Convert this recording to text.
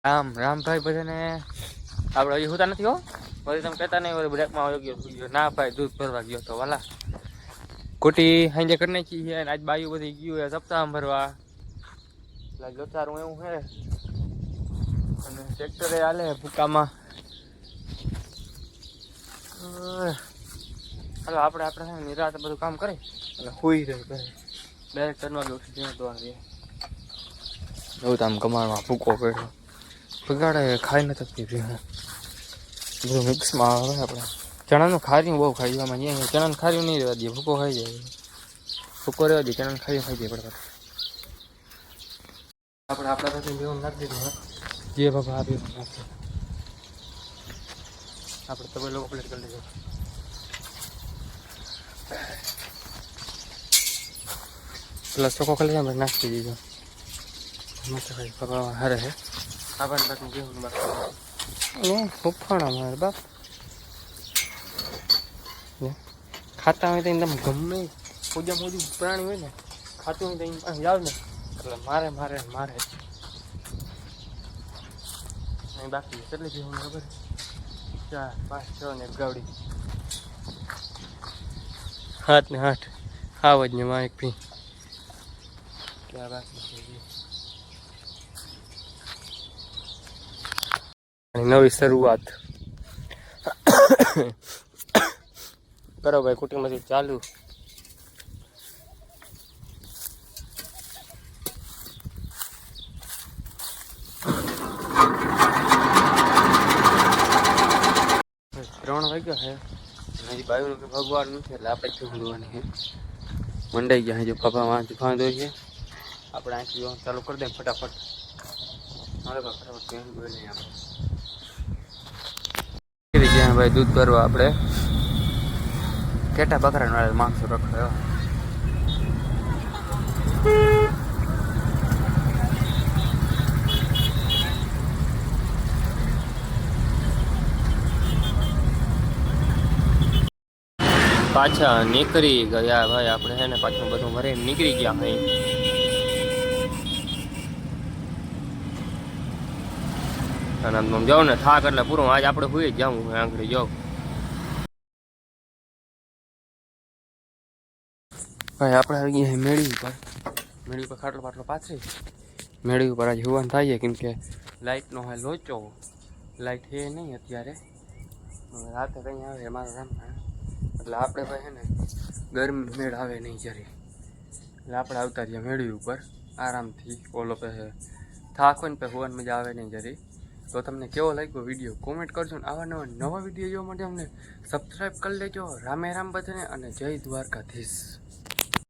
રામભાઈ બધાને આપણે હજી હોતા નથી હો. પછી તમે કહેતા નહીં બ્રેકમાં ગયો ના ભાઈ દૂધ ભરવા ગયો તો વાલા કોટી હાંજે કરી નાખી છે. આજ બાયું બધી ગયું સપ્તાહ ભરવા એટલે લોચારું એવું છે. અને ટ્રેક્ટરે હાલે ભૂકામાં. હાલો આપણે નિરાતે બધું કામ કરે એટલે સુઈ રહે ડાયરેક્ટ કરવા ગયો દોડ એવું તો આમ કમાણમાં ભૂકો કર્યો બગાડે ખાઈ નથી શકતી બધું મિક્સમાં આવે. આપણે ચણાનું ખાર્યું બહુ ખાઈ આમાં અહીંયા ચણાનું ખાર્યું નહીં રહેવા દઈએ ભૂકો ખાઈ જાય. ભૂકો રહેવા દઈએ ચણાનું ખાઈ જાય બરાબર. આપણે આપણા પાસે જેવું નાખી દીધું જે બાબા આપ્યું નાખીએ આપણે તમે લોકો પ્લેટ કરી લીધું. પેલા ચોખ્ખો ખાલી આપણે નાખી દીધો બાબા હારે હે આપણને બાકી જેવું બાકી ફૂફાણા મારે બાપ ખાતા હોય તો એકદમ ગમે પૂજા મોજું પ્રાણી હોય ને ખાતું હોય તો એની પાસે જાવ ને એટલે મારે મારે મારે નહીં બાકી કેટલી જેવું ખબર 4 5 6 ને ગાવડી 8 ને 8 આવ જ ને માં એક પી ક્યાં બાકી નવી શરૂઆત કરો ભાઈ કુટુંબમાંથી ચાલુ. ત્રણ વાગ્યા છે હજી બાયું કે ભગવાન નથી એટલે આપણે ઊંઘવાની છે. મંડાઈ ગયા હજી પપ્પા વાંચી ખાંધો છે. આપણે આંખી ચાલુ કરી દઈએ ફટાફટ. હવે ફટાફટ કેમ જોઈ લઈએ આપણે ગયા ભાઈ દૂધ ભરવા. આપણે કેટા બકરા વાળા માણસો રખડ્યો. પાછા નીકળી ગયા ભાઈ આપણે હે ને પાછું બધું ભરે નીકળી ગયા ભાઈ. અને આમ જાઉં ને થાક એટલે પૂરું આજ આપણે હુઈ જ જાઉં આંગળી જાઉં ભાઈ. આપણે આવી ગયા મેળી ઉપર ખાટલો પાટલો પાથરી મેળી ઉપર આજે હોવાનું થાય કેમ કે લાઇટનો હાલ લોચો લાઇટ છે નહીં અત્યારે રાતે કંઈ આવે મારા રામમાં એટલે આપણે ભાઈ છે ને ગરમી મેળ આવે નહીં જ્યારે એટલે આપણે આવતા રહ્યા મેળી ઉપર આરામથી ઓલો પે થાક હોય ને પે હોવાની મજા આવે નહીં જરી. તો તમને કેવો લાગ્યો વિડીયો કોમેન્ટ કરજો ને આવા નવા વિડીયો જોવા માટે અમને સબસ્ક્રાઈબ કરી લેજો. રામે રામ બધાને અને જય દ્વારકાધીશ.